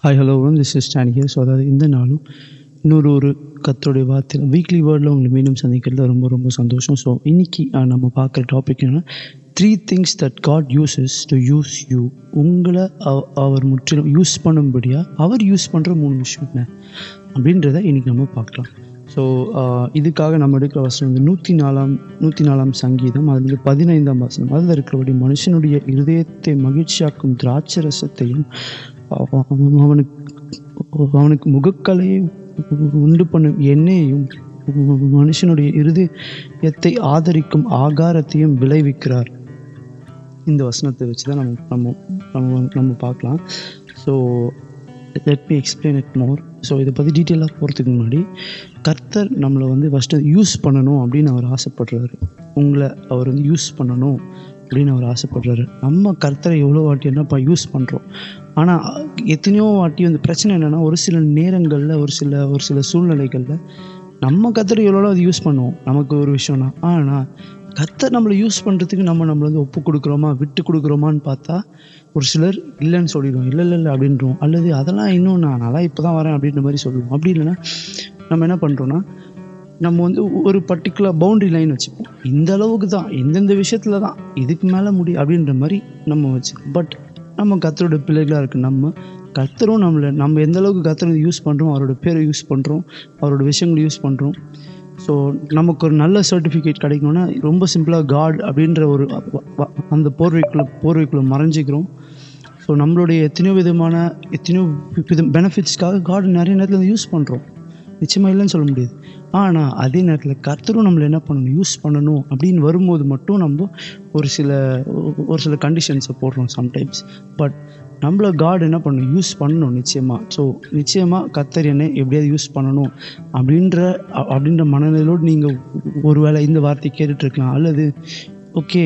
Hi hello this is stand here. So அதாவது இந்த நாளும் ஒரு கர்த்தருடைய வார்த்தை வீக்லி வேர்டில் உங்களை மீண்டும் சந்திக்கிறதுல ரொம்ப ரொம்ப சந்தோஷம். ஸோ இன்றைக்கி நம்ம பார்க்குற டாபிக் என்னென்னா 3 things that God uses to use you. உங்களை அவர் முற்றிலும் யூஸ் பண்ணும்படியாக அவர் யூஸ் பண்ணுற 3 விஷயம் என்ன அப்படின்றத இன்றைக்கி நம்ம பார்க்கலாம். ஸோ இதுக்காக நம்ம எடுக்கிற வசனம் வந்து 104 சங்கீதம், அது வந்து 15ஆம் வசனம். அதில் இருக்கிறபடி மனுஷனுடைய இருதயத்தை மகிழ்ச்சியாக்கும் திராட்சரசத்தையும் அவனுக்கு முகக்கலையை உண்டு பண்ணும் எண்ணெயையும் மனுஷனுடைய இருதயத்தை ஆதரிக்கும் ஆகாரத்தையும் விளைவிக்கிறார். இந்த வசனத்தை வச்சு தான் நம்ம பார்க்கலாம். So let me explain it more. So இதை பற்றி டீட்டெயிலாக போகிறதுக்கு முன்னாடி கர்த்தர் நம்மளை வந்து ஃபஸ்ட்டு யூஸ் பண்ணணும் அப்படின்னு அவர் ஆசைப்படுறாரு. உங்களை அவர் வந்து யூஸ் பண்ணணும் அப்படின்னு அவர் ஆசைப்படுறாரு. நம்ம கர்த்தரை எவ்வளோ வாட்டி என்னப்பா யூஸ் பண்ணுறோம், ஆனால் எத்தனையோ வாட்டி வந்து பிரச்சனை என்னென்னா, ஒரு சில நேரங்களில் ஒரு சில சூழ்நிலைகளில் நம்ம கர்த்தரை எவ்வளோ அது யூஸ் பண்ணுவோம். நமக்கு ஒரு விஷயம்னா, ஆனால் கர்த்தர் நம்மளை யூஸ் பண்ணுறதுக்கு நம்மளை வந்து ஒப்பு கொடுக்குறோமா விட்டு கொடுக்குறோமான்னு பார்த்தா ஒரு சிலர் இல்லைன்னு சொல்லிடுவோம். இல்லை அப்படின்றோம். அல்லது அதெல்லாம் இன்னும் நல்லா இப்போ தான் வரேன் அப்படின்ற மாதிரி சொல்லுவோம். அப்படி இல்லைன்னா நம்ம என்ன பண்ணுறோன்னா, நம்ம வந்து ஒரு பர்டிகுலர் பவுண்ட்ரி லைன் வச்சுப்போம். இந்த அளவுக்கு தான், எந்தெந்த விஷயத்தில் தான், இதுக்கு மேலே முடியும் அப்படின்ற மாதிரி நம்ம வச்சுப்போம். பட் நம்ம கர்த்தரோட பிள்ளைகளாக இருக்குது. கர்த்தரும் நம்ம எந்த அளவுக்கு கர்த்தரை யூஸ் பண்ணுறோம், அவரோட பேரை யூஸ் பண்ணுறோம், அவரோட விஷயங்களை யூஸ் பண்ணுறோம். ஸோ நமக்கு ஒரு நல்ல சர்டிஃபிகேட் கிடைக்கணும்னா ரொம்ப சிம்பிளாக காட் அப்படின்ற ஒரு அந்த போர்வைக்குள்ளே மறைஞ்சிக்கிறோம். ஸோ நம்மளுடைய எத்தனையோ பெனிஃபிட்ஸ்க்காக காட் நிறைய நேரத்தில் யூஸ் பண்ணுறோம். நிச்சயமாக இல்லைன்னு சொல்ல முடியாது. ஆனால் அதே நேரத்தில் கர்த்தரும் நம்மளை என்ன பண்ணணும், யூஸ் பண்ணணும் அப்படின்னு வரும்போது மட்டும் நம்ம ஒரு சில கண்டிஷன்ஸை போடுறோம் சம்டைம்ஸ். பட் நம்மளை காட் என்ன பண்ணணும், யூஸ் பண்ணணும் நிச்சயமாக. ஸோ நிச்சயமாக கர்த்தர் என்னை எப்படியாவது யூஸ் பண்ணணும் அப்படின்ற மனநிலையோடு நீங்கள் ஒரு வேளை இந்த வார்த்தையை கேட்டுட்ருக்கலாம். அல்லது ஓகே,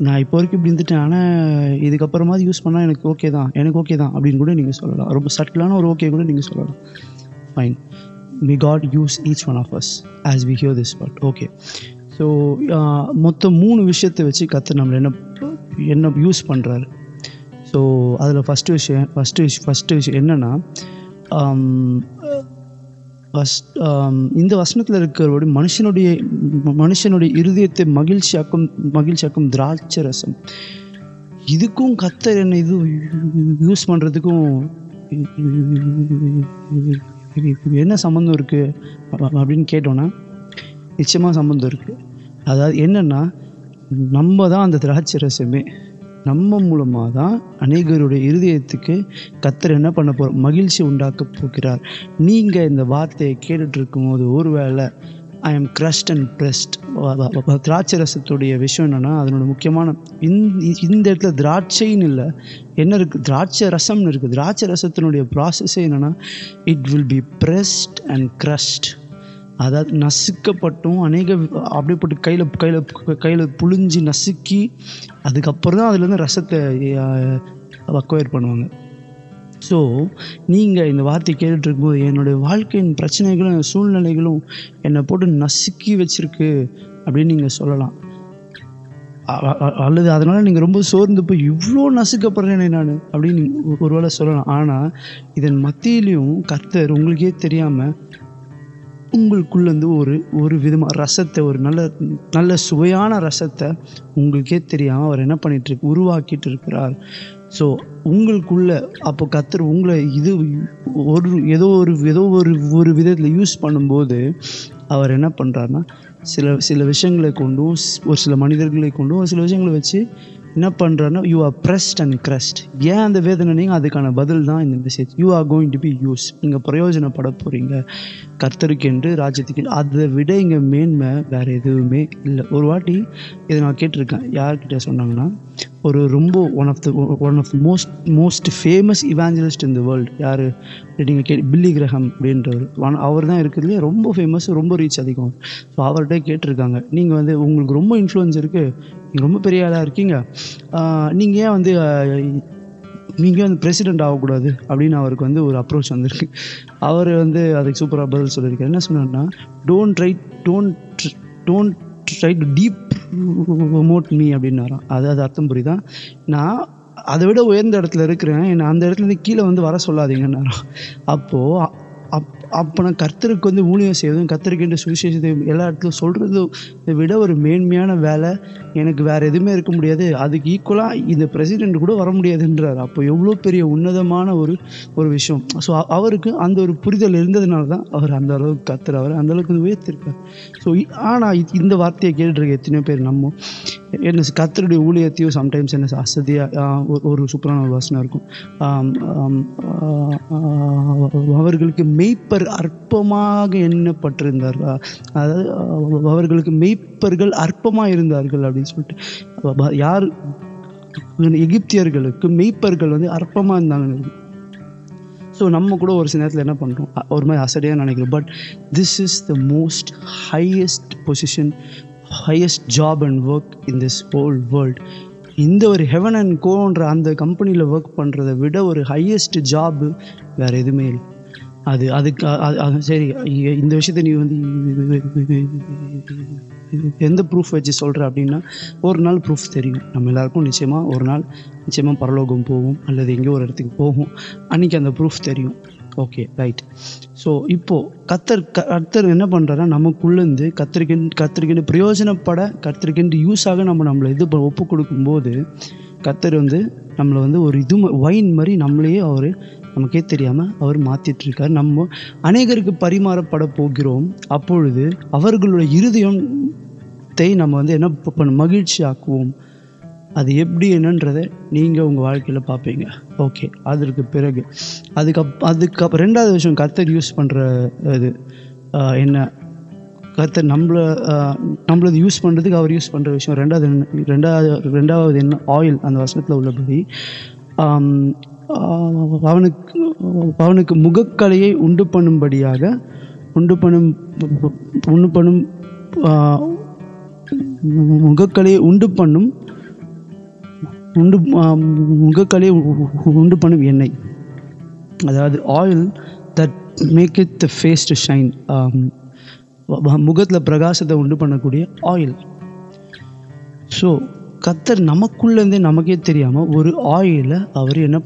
நான் இப்போ வரைக்கும் இப்படி இருந்துட்டேன், ஆனால் இதுக்கப்புறமா யூஸ் பண்ணால் எனக்கு ஓகே தான் அப்படின்னு கூட நீங்கள் சொல்லலாம். ரொம்ப சட்டிலான ஒரு ஓகே கூட நீங்கள் சொல்லலாம். Fine. May God use each one of us as we hear this word. Okay. So மொத்தம் 3 விஷயத்தை வச்சு கர்த்தர் நம்மளை என்ன யூஸ் பண்ணுறாரு. ஸோ அதில் ஃபஸ்ட்டு விஷயம் என்னென்னா, இந்த வசனத்தில் இருக்கிறபடி மனுஷனுடைய இருதயத்தை மகிழ்ச்சியாக்கும் திராட்சை ரசம். இதுக்கும் கர்த்தர் என்ன இது யூஸ் பண்ணுறதுக்கும் என்ன சம்மந்தம் இருக்குது அப்படின்னு கேட்டோன்னா, நிச்சயமாக சம்மந்தம் இருக்குது. அதாவது என்னென்னா, நம்ம தான் அந்த திராட்சை ரசமே. நம்ம மூலமாக தான் அநேகருடைய இருதயத்துக்கு கர்த்தர் என்ன பண்ண போகிறோம், மகிழ்ச்சி உண்டாக்க போகிறார். நீங்கள் இந்த வார்த்தையை கேட்டுட்டு இருக்கும்போது ஒருவேளை I am crushed and pressed. திராட்சை ரசத்துடைய விஷயம் என்னென்னா, அதனோட முக்கியமான இந்த இடத்துல திராட்சைன்னு இல்லை, என்ன இருக்குது, திராட்சை ரசம்னு இருக்குது. திராட்சை ரசத்தினுடைய ப்ராசஸே என்னென்னா, it will be pressed and crushed. அதாவது நசுக்கப்பட்டும் அப்படிப்பட்டு கையில் புழிஞ்சி நசுக்கி அதுக்கப்புறம் தான் அதுலேருந்து ரசத்தை அக்வயர் பண்ணுவாங்க. ஸோ நீங்கள் இந்த வார்த்தை கேட்டுட்டு இருக்கும்போது, என்னுடைய வாழ்க்கையின் பிரச்சனைகளும் சூழ்நிலைகளும் என்னை போட்டு நசுக்கி வச்சுருக்கு அப்படின்னு நீங்கள் சொல்லலாம். அல்லது அதனால் நீங்கள் ரொம்ப சோர்ந்து போய் இவ்வளோ நசுக்கப்படுறேனே நான் அப்படின்னு ஒருவேளை சொல்லலாம். ஆனால் இதன் மத்தியிலையும் கர்த்தர் உங்களுக்கே தெரியாமல் உங்களுக்குள்ளேருந்து ஒரு விதமாக ரசத்தை, ஒரு நல்ல சுவையான ரசத்தை உங்களுக்கே தெரியாமல் அவர் என்ன பண்ணிகிட்ருக்கு, உருவாக்கிட்டு இருக்கிறார். ஸோ உங்களுக்குள்ள அப்போ கர்த்தர் உங்களை ஏதோ ஒரு விதத்தில் யூஸ் பண்ணும்போது அவர் என்ன பண்ணுறாருன்னா, சில விஷயங்களை கொண்டும், ஒரு சில மனிதர்களை கொண்டும், ஒரு சில விஷயங்களை வச்சு என்ன பண்ணுறாருன்னா, you are pressed and crushed. ஏன் அந்த வேதனை, நீங்கள் அதுக்கான பதில் தான் இந்த message. You are going to be use. நீங்கள் பிரயோஜனப்பட போகிறீங்க கர்த்தருக்கென்று, ராஜ்யத்துக்கு. அதை விட இங்கே மேன்மை வேறு எதுவுமே இல்லை. ஒரு வாட்டி இதை நான் கேட்டிருக்கேன். யார்கிட்ட சொன்னாங்கன்னா, ரொம்ப one of the most famous evangelist in the world. யார் நீங்கள் பில்லி கிரஹாம் அப்படின்றவர். அவர் தான் இருக்கிறதுலே ரொம்ப ஃபேமஸ், ரொம்ப ரீச் அதிகம். ஸோ அவர்கிட்ட கேட்டிருக்காங்க, நீங்கள் வந்து உங்களுக்கு ரொம்ப இன்ஃப்ளூயன்ஸ் இருக்குது, நீங்கள் ரொம்ப பெரிய ஆளாக இருக்கீங்க, நீங்கள் ஏன் வந்து பிரசிடெண்ட் ஆகக்கூடாது அப்படின்னு அவருக்கு வந்து ஒரு அப்ரோச் வந்திருக்கு. அவர் வந்து அதுக்கு சூப்பராக பதில் சொல்லியிருக்காரு. என்ன சொன்னார்னா, don't try to deep promote me அப்படின்னு வரோம். அது அர்த்தம் புரியுதா? நான் அதை விட உயர்ந்த இடத்துல இருக்கிறேன், என்னை அந்த இடத்துலேருந்து கீழே வந்து வர சொல்லாதீங்கன்னாராம். அப்போது அப்போ நான் கர்த்தருக்கு வந்து ஊழியம் செய்வதும் கர்த்தருக்கு சுவிசேஷத்தை எல்லா இடத்துலையும் சொல்கிறத விட ஒரு மேன்மையான வேலை எனக்கு வேறு எதுவுமே இருக்க முடியாது, அதுக்கு ஈக்குவலாக இந்த பிரசிடெண்ட் கூட வர முடியாதுன்றார். அப்போ எவ்வளோ பெரிய உன்னதமான ஒரு விஷயம். ஸோ அவருக்கு அந்த ஒரு புரிதல் இருந்ததுனால தான் அவர் அந்த அளவுக்கு கர்த்தர் அவர் அந்த அளவுக்கு உயர்த்திருக்கார். ஸோ ஆனால் இந்த வார்த்தையை கேட்டுருக்க எத்தனையோ பேர் நம்ம என்ன கர்த்தருடைய ஊழியத்தையும் சம்டைம்ஸ் என்ன அசதியாக ஒரு சூப்பரான ஒரு வசனம் இருக்கும். அவர்களுக்கு மெய்ப்பர் அற்பமாக எண்ணப்பட்டிருந்தார், அதாவது அவர்களுக்கு மெய்ப்பர்கள் அற்பமாக இருந்தார்கள் அப்படின்னு சொல்லிட்டு. யார் எகிப்தியர்களுக்கு மெய்ப்பர்கள் வந்து அற்பமாக இருந்தாங்க. ஸோ நம்ம கூட ஒரு சில நேரத்தில் என்ன பண்ணுறோம், ஒரு மாதிரி அசடியாக நினைக்கிறோம். But this is the most highest position, highest job and work in this whole world. இந்த ஒரு ஹெவன் அண்ட் கோன்ற அந்த கம்பெனியில் ஒர்க் பண்ணுறதை விட ஒரு ஹையஸ்ட் ஜாபு வேறு எதுவுமே இல்லை. அதுக்கு சரி, இந்த விஷயத்தை நீ வந்து எந்த ப்ரூஃப் வச்சு சொல்கிற அப்படின்னா, ஒரு நாள் ப்ரூஃப் தெரியும். நம்ம எல்லாருக்கும் நிச்சயமாக பரலோகம் போகும் அல்லது எங்கேயோ ஒரு இடத்துக்கு போகும், அன்றைக்கி அந்த ப்ரூஃப் தெரியும். Okay, right. ஸோ இப்போது கர்த்தர் என்ன பண்ணுறாருன்னா, நமக்குள்ளேருந்து கர்த்தருக்கென்று பிரயோஜனப்பட கர்த்தருக்கென்று யூஸாக நம்மளை ஒப்பு கொடுக்கும்போது கர்த்தர் வந்து நம்மளை வந்து ஒரு வைன் மாதிரி நம்மளையே நமக்கே தெரியாமல் அவர் மாற்றிட்டுருக்கார். நம்ம அநேகருக்கு பரிமாறப்பட போகிறோம். அப்பொழுது அவர்களுடைய இருதயத்தை நம்ம வந்து என்ன பண்ண மகிழ்ச்சி ஆக்குவோம். அது எப்படி என்னன்றதை நீங்கள் உங்கள் வாழ்க்கையில் பார்ப்பீங்க. ஓகே, அதற்கு பிறகு அதுக்கப்புறம் ரெண்டாவது விஷயம் கர்த்தர் யூஸ் பண்ணுற இது என்ன, கர்த்தர் நம்மளது யூஸ் பண்ணுறதுக்கு அவர் யூஸ் பண்ணுற விஷயம் ரெண்டாவது என்ன, ஆயில். அந்த வசனத்தில் உள்ளபடி அவனுக்கு முகக்கலையை உண்டு பண்ணும் முகக்கலையை உண்டு பண்ணும் எண்ணெய், அதாவது oil that make it the face to shine. முகத்தில் பிரகாசத்தை உண்டு பண்ணக்கூடிய ஆயில். ஸோ கர்த்தர் நமக்குள்ளேருந்தே நமக்கே தெரியாமல் ஒரு ஆயிலை அவர் என்ன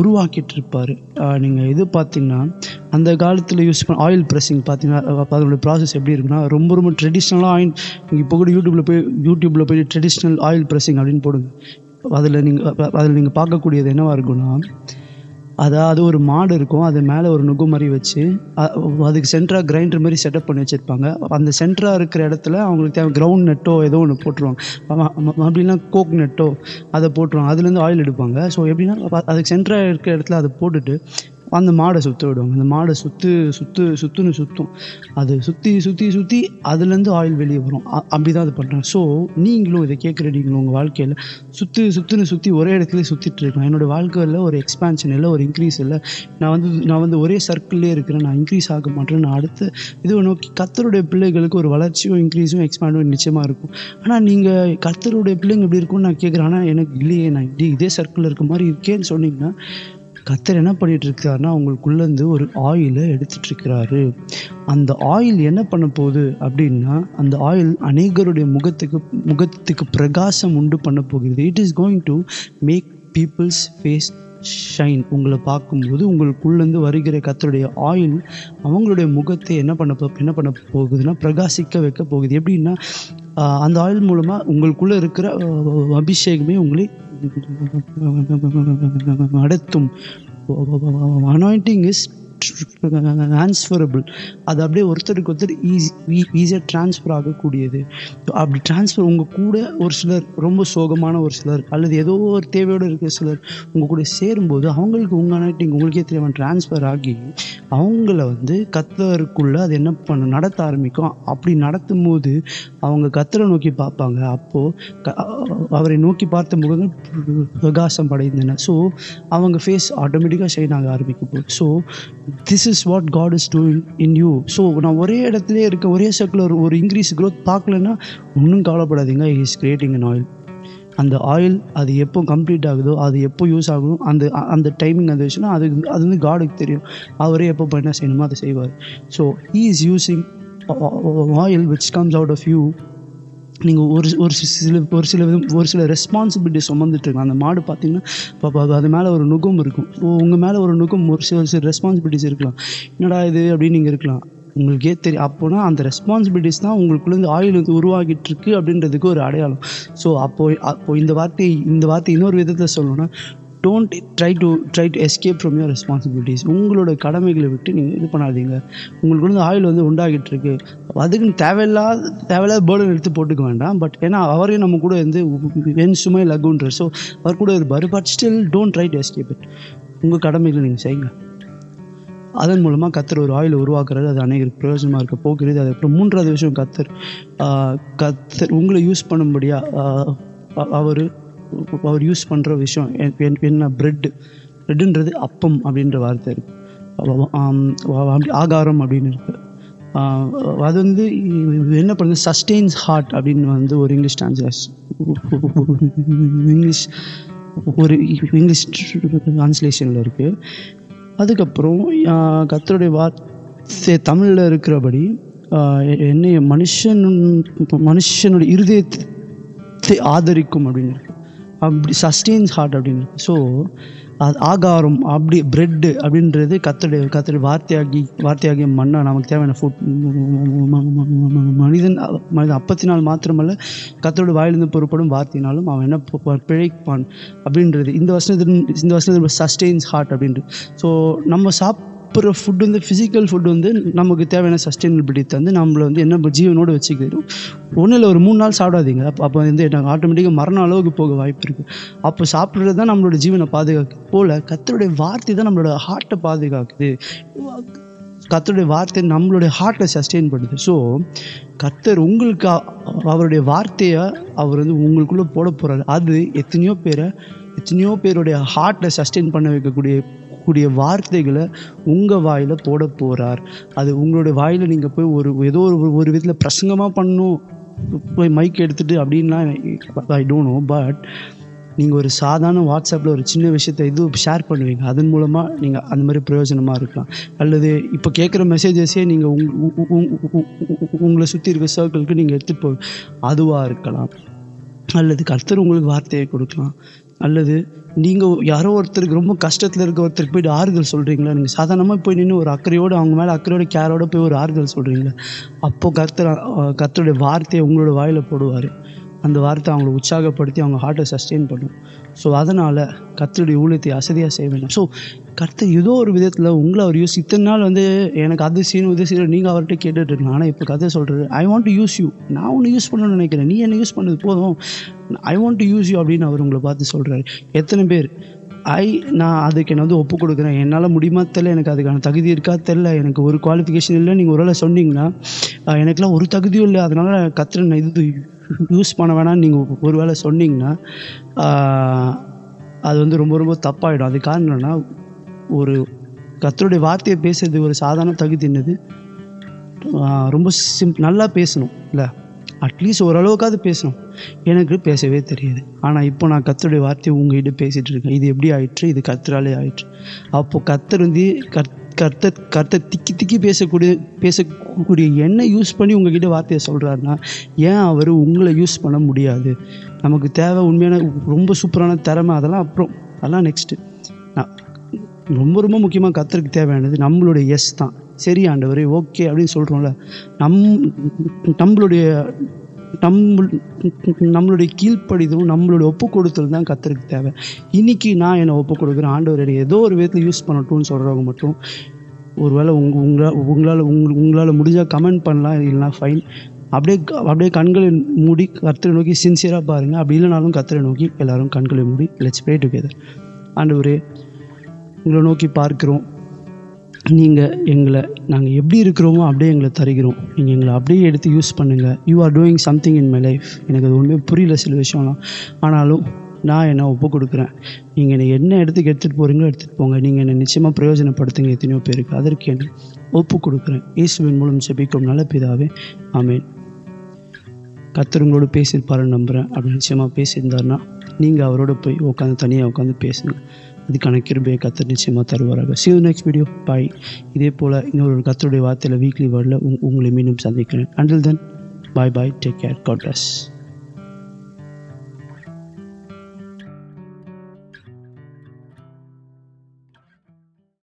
உருவாக்கிட்டு இருப்பார். நீங்கள் இது பார்த்தீங்கன்னா, அந்த காலத்தில் யூஸ் பண்ண ஆயில் ப்ரெஸ்ஸிங் பார்த்தீங்கன்னா அதோடய ப்ராசஸ் எப்படி இருக்குன்னா, ரொம்ப ட்ரெடிஷ்னலாக ஆயில். இப்போ கூட யூடியூப்பில் போய் ட்ரெடிஷ்னல் ஆயில் ப்ரெஸ்ஸிங் அப்படின்னு போடுங்க. அதில் நீங்கள் பார்க்கக்கூடியது என்னவாக இருக்குன்னா, அதாவது ஒரு மாடு இருக்கும், அது மேலே ஒரு நுகு மாதிரி வச்சு அதுக்கு சென்டராக கிரைண்டர் மாதிரி செட்டப் பண்ணி வச்சுருப்பாங்க. அந்த சென்டராக இருக்கிற இடத்துல அவங்களுக்கு தேவை கிரவுண்ட் நெட்டோ ஏதோ ஒன்று போட்டுருவாங்க, அப்படின்னா கோக் நெட்டோ அதை போட்டுருவாங்க. அதுலேருந்து ஆயில் எடுப்பாங்க. ஸோ எப்படின்னா அதுக்கு சென்டராக இருக்கிற இடத்துல அதை போட்டுட்டு அந்த மாடை சுற்ற விடுவாங்க. அந்த மாடை சுற்றும், அது சுற்றி அதுலேருந்து ஆயில் வெளியே வரும். அப்படி தான் அது பண்ணுறாங்க. ஸோ நீங்களும் இதை நீங்களும் உங்கள் வாழ்க்கையில் சுற்றி ஒரே இடத்துல சுற்றிட்டு இருக்கேன். என்னோடய வாழ்க்கையில் ஒரு எக்ஸ்பேன்ஷன் இல்லை, ஒரு இன்க்ரீஸ் இல்லை. நான் வந்து ஒரே சர்க்கிள்லேயே இருக்கிறேன், நான் இன்க்ரீஸ் ஆக மாட்டேன். நான் அடுத்த இது நோக்கி கர்த்தருடைய பிள்ளைகளுக்கு ஒரு வளர்ச்சியும் இன்க்ரீஸும் எக்ஸ்பேண்டும் நிச்சயமாக இருக்கும். ஆனால் நீங்கள் கர்த்தருடைய பிள்ளைங்க எப்படி இருக்கும்னு நான் கேட்குறேன். ஆனால் எனக்கு இல்லையே, நான் இதே சர்க்கிளில் இருக்க மாதிரி இருக்கேன்னு சொன்னீங்கன்னா, கர்த்தர் என்ன பண்ணிட்டு இருக்காருன்னா, உங்களுக்குள்ளேருந்து ஒரு ஆயிலை எடுத்துட்ருக்கிறாரு. அந்த ஆயில் என்ன பண்ண போகுது அப்படின்னா, அந்த ஆயில் அநேகருடைய முகத்துக்கு பிரகாசம் உண்டு பண்ண போகிறது. It is going to make people's face shine. உங்களை பார்க்கும்போது உங்களுக்குள்ளேருந்து வருகிற கர்த்தருடைய ஆயில் அவங்களுடைய முகத்தை என்ன பண்ண போகுதுன்னா, பிரகாசிக்க வைக்க போகுது. எப்படின்னா, அந்த ஆயில் மூலமாக உங்களுக்குள்ளே இருக்கிற அபிஷேகமே உங்களை நடத்தும். Anointing is transferable. அது அப்படியே ஒருத்தருக்கு ஈஸியாக ட்ரான்ஸ்ஃபர் ஆகக்கூடியது. அப்படி ட்ரான்ஸ்ஃபர் உங்கள் கூட ஒரு சிலர் ரொம்ப சோகமான ஒரு சிலர் அல்லது ஏதோ ஒரு தேவையோடு இருக்கிற சிலர் உங்கள் கூட சேரும்போது அவங்களுக்கு உங்கள் அனாயிண்டிங் உங்களுக்கே தெரியாமல் ட்ரான்ஸ்ஃபர் ஆகி அவங்கள வந்து கர்த்தருக்குள்ளே அது என்ன நடத்த ஆரம்பிக்கும். அப்படி நடத்தும் போது அவங்க கர்த்தரை நோக்கி பார்ப்பாங்க. அப்போது அவரை நோக்கி பார்த்த முகங்கள் பிரகாசம் அடைந்தன. ஸோ அவங்க ஃபேஸ் ஆட்டோமேட்டிக்காக ஷைன் ஆக ஆரம்பிக்கும் போது. So this is what God is doing in you. So நான் ஒரே இடத்துல இருக்க ஒரே சர்க்கிள் ஒரு இன்க்ரீஸ் க்ரோத் பார்க்கலன்னா ஒன்றும் கவலைப்படாதீங்க. he is creating an oil. அந்த ஆயில் அது எப்போ கம்ப்ளீட் ஆகுதோ, அது எப்போ யூஸ் ஆகுதோ, அந்த டைமிங் அந்த விஷயம்னா அது வந்து காடுக்கு தெரியும். அவரே எப்போ என்ன செய்யணுமோ அதை செய்வார். So he is using oil which comes out of you நீங்கள் ஒரு சில ரெஸ்பான்சிபிலிட்டி சுமந்துட்டுருக்கலாம். அந்த மாடு பார்த்தீங்கன்னா அது மேலே ஒரு நுகம் இருக்கும். ஸோ உங்கள் மேலே ஒரு நுகம் ஒரு சில ரெஸ்பான்சிபிலிட்டிஸ் இருக்கலாம். என்னடா இது அப்படின்னு நீங்கள் இருக்கலாம். உங்களுக்கே தெரியும். அப்போனா அந்த ரெஸ்பான்சிபிலிட்டிஸ் தான் உங்களுக்குள்ளேருந்து ஆயில் உருவாகிட்டு இருக்கு அப்படின்றதுக்கு ஒரு அடையாளம். ஸோ அப்போது இந்த வார்த்தை இன்னொரு விதத்தில் சொல்லணும்னா, don't try to escape from your responsibilities. உங்களோட கடமைகளை விட்டு நீங்கள் இது பண்ணாதீங்க. உங்களுக்கு வந்து ஆயில் வந்து உண்டாகிட்டு இருக்கு, அதுக்குன்னு தேவையில்லாத பேர்டன் எடுத்து போட்டுக்க வேண்டாம். பட் ஏன்னா அவரையும் நம்ம கூட வந்து என் சுமை லகுன்ற, ஸோ அவர் கூட இருப்பார். But still don't try to escape it. உங்கள் கடமைகளை நீங்கள் செய்யுங்க. அதன் மூலமாக கர்த்தர் ஒரு ஆயில் உருவாக்குறது, அது அநேகருக்கு பிரயோஜனமாக இருக்க போகிறது. அதுக்கப்புறம் 3வது விஷயம், கர்த்தர் உங்களை யூஸ் பண்ணும்படியாக அவர் யூஸ் பண்ணுற விஷயம் என்ன? பிரெட்டுன்றது அப்பம் அப்படின்ற வார்த்தை இருக்குது. ஆகாரம் அப்படின்னு இருக்குது. அது வந்து என்ன பண்ணுது? சஸ்டெயின்ஸ் ஹார்ட் அப்படின்னு வந்து ஒரு இங்கிலீஷ் ட்ரான்ஸ்லேஷனில் இருக்குது. அதுக்கப்புறம் கர்த்தருடைய வார்த்தை தமிழில் இருக்கிறபடி என்னைய மனுஷனுடைய இருதயத்தை ஆதரிக்கும் அப்படின்னு இருக்கு. அப்படி சஸ்டெயின்ஸ் ஹார்ட் அப்படின்னு இருக்கு. ஸோ அது ஆகாரம், அப்படி பிரெட்டு அப்படின்றது கர்த்தருடைய வார்த்தையாகிய மன்னா நமக்கு தேவையான ஃபுட். மனிதன் அப்பத்தினால் மாத்திரமல்ல, கர்த்தருடைய வாயிலிருந்து புறப்படும் வார்த்தையினாலும் அவன் என்ன பிழைப்பான் அப்படின்றது இந்த வருஷத்துல சஸ்டெயின்ஸ் ஹார்ட் அப்படின்றது. ஸோ நம்ம சாப்பிட்ற ஃபுட் வந்து ஃபிசிக்கல் ஃபுட் வந்து நமக்கு தேவையான சஸ்டெயினபிலிட்டி தந்து நம்மளை வந்து என்ன ஜீவனோடு வச்சுக்கிது. ஒன்றும் இல்லை, ஒரு 3 நாள் சாப்பிடாதீங்க. அப்போ வந்து ஆட்டோமேட்டிக்காக மரண அளவுக்கு போக வாய்ப்பு இருக்குது. அப்போ சாப்பிட்றது தான் நம்மளோட ஜீவனை பாதுகாக்குது போல், கர்த்தருடைய வார்த்தை தான் நம்மளோட ஹார்ட்டை பாதுகாக்குது. கர்த்தருடைய வார்த்தை நம்மளுடைய ஹார்ட்டை சஸ்டெயின் பண்ணுது. ஸோ கர்த்தர் உங்களுக்கு அவருடைய வார்த்தையை அவர் வந்து உங்களுக்குள்ளே போட போகிறாரு. அது எத்தனையோ பேருடைய ஹார்ட்டை சஸ்டெயின் பண்ண வைக்கக்கூடிய வார்த்தைகளை உங்கள் வாயில் போட போகிறார். அது உங்களுடைய வாயில் நீங்கள் போய் ஏதோ ஒரு விதத்தில் பிரசங்கமாக பண்ணணும், போய் மைக் எடுத்துகிட்டு அப்படின்லாம் ஐ டோன்ட் நோ. பட் நீங்கள் ஒரு சாதாரண வாட்ஸ்அப்பில் ஒரு சின்ன விஷயத்தை ஷேர் பண்ணுவீங்க. அதன் மூலமாக நீங்கள் அந்த மாதிரி பிரயோஜனமாக இருக்கலாம். அல்லது இப்போ கேட்குற மெசேஜஸே நீங்கள் உங்களை சுற்றி இருக்க சர்க்கிளுக்கு நீங்கள் எடுத்துகிட்டு போய் அதுவாக இருக்கலாம். அல்லது கர்த்தர் உங்களுக்கு வார்த்தையை கொடுக்கலாம். அல்லது நீங்கள் யாரோ ஒருத்தருக்கு ரொம்ப கஷ்டத்தில் இருக்க ஒருத்தருக்கு போய்ட்டு ஆறுதல் சொல்கிறீங்களா? நீங்கள் சாதாரணமாக போய் நின்று ஒரு அவங்க மேலே அக்கறையோட கேரோட போய் ஒரு ஆறுதல் சொல்கிறீங்களா? அப்போது கர்த்தருடைய வார்த்தையை உங்களோட வாயில் போடுவார். அந்த வார்த்தை அவங்கள உற்சாகப்படுத்தி அவங்க ஹார்ட்டை சஸ்டெயின் பண்ணும். ஸோ அதனால் கர்த்தருடைய ஊழியத்தை அசதியாக செய்ய வேண்டாம். ஸோ கர்த்தர் ஏதோ ஒரு விதத்தில் உங்களை அவர் இத்தனை நாள் வந்து எனக்கு அது செய்யணும் நீங்கள் அவர்கிட்ட கேட்டுட்டு இருக்கலாம். ஆனால் இப்போ கர்த்தர் சொல்கிறது, I want to use you. நான் ஒன்று யூஸ் பண்ணணும்னு நினைக்கிறேன், நீ என்ன யூஸ் பண்ணது போதும், I want to use you அப்படின்னு அவர் உங்களை பார்த்து சொல்கிறாரு. எத்தனை பேர் நான் அதுக்கு என்ன வந்து ஒப்பு கொடுக்குறேன், என்னால் முடியுமா தெரில, எனக்கு அதுக்கான தகுதி இருக்கா தெரில, எனக்கு ஒரு குவாலிஃபிகேஷன் இல்லை, நீங்கள் ஒரு வேளை சொன்னீங்கன்னா எனக்குலாம் ஒரு தகுதியும் இல்லை, அதனால் கர்த்தரை நான் இது யூஸ் பண்ண வேணான்னு நீங்கள் ஒரு வேளை சொன்னீங்கன்னா அது வந்து ரொம்ப ரொம்ப தப்பாகிடும். அது காரணம் என்னன்னா, ஒரு கர்த்தருடைய வார்த்தையை பேசுறது ஒரு சாதாரண தகுதி என்னது? ரொம்ப நல்லா பேசணும் இல்லை, அட்லீஸ்ட் ஓரளவுக்காவது பேசணும். எனக்கு பேசவே தெரியாது, ஆனால் இப்போ நான் கர்த்தருடைய வார்த்தையை உங்ககிட்ட பேசிகிட்டு இருக்கேன். இது எப்படி ஆயிற்று? இது கர்த்தராலே ஆயிற்று. அப்போது கர்த்தர் வந்து கர்த்தர் திக்கி பேசக்கூடிய என்ன யூஸ் பண்ணி உங்ககிட்ட வார்த்தையை சொல்கிறாருன்னா, ஏன் அவர் உங்களை யூஸ் பண்ண முடியாது? நமக்கு தேவை உண்மையான ரொம்ப சூப்பரான திறமை, அதெல்லாம் நெக்ஸ்ட்டு. ரொம்ப ரொம்ப முக்கியமாக கர்த்தருக்கு தேவையானது நம்மளுடைய எஸ் தான். சரி ஆண்டவரே, ஓகே அப்படின்னு சொல்கிறோம்ல, நம்மளுடைய கீழ்ப்படிதலும் நம்மளுடைய ஒப்பு கொடுத்தல் தான் கர்த்தருக்கு தேவை. இன்றைக்கி நான் என்னை ஒப்பு கொடுக்குறேன், ஆண்டவர் ஏதோ ஒரு விதத்தில் யூஸ் பண்ணட்டும்னு சொல்கிறவங்க மட்டும் ஒருவேளை உங்களால் முடிஞ்சால் கமெண்ட் பண்ணலாம், இல்லைனா ஃபைன். அப்படியே கண்களை மூடி கர்த்தரை நோக்கி சின்சியராக பாருங்கள். அப்படி இல்லைனாலும் கர்த்தரை நோக்கி எல்லோரும் கண்களை மூடி லெட்ஸ் ப்ரே டுகெதர். ஆண்டவரே, உங்களை நோக்கி பார்க்குறோம். நாங்கள் எப்படி இருக்கிறோமோ அப்படியே எங்களை தருகிறோம். நீங்கள் எங்களை அப்படியே எடுத்து யூஸ் பண்ணுங்கள். You are doing something in my life. எனக்கு அது ஒன்றுமே புரியல சில விஷயம்லாம், ஆனாலும் நான் என்னை ஒப்பு கொடுக்குறேன். நீங்கள் என்ன எடுத்துகிட்டு போகிறீங்களோ எடுத்துகிட்டு போங்க. நீங்கள் என்னை நிச்சயமாக பிரயோஜனப்படுத்துங்க எத்தனையோ பேருக்கு. அதற்கு என்ன ஒப்பு கொடுக்குறேன். இயேசுவின் மூலம் ஜெபிக்கும் நல்ல பிதாவே, ஆமேன். கர்த்தர் உங்களோட பேசியிருப்பாருன்னு நம்புகிறேன். அப்படி நிச்சயமாக பேசியிருந்தாருன்னா நீங்கள் அவரோட போய் தனியாக உட்காந்து பேசுங்க. அதுக்கான கிருபையை கர்த்தர் நிச்சயமாக தருவாராக. See you next video. Bye. இதே போல் இன்னொரு கர்த்தருடைய வார்த்தையில் வீக்லி வேர்டில் உங்களை மீண்டும் சந்திக்கிறேன். Until then, பாய் பாய், டேக் கேர், காட் பிளஸ்.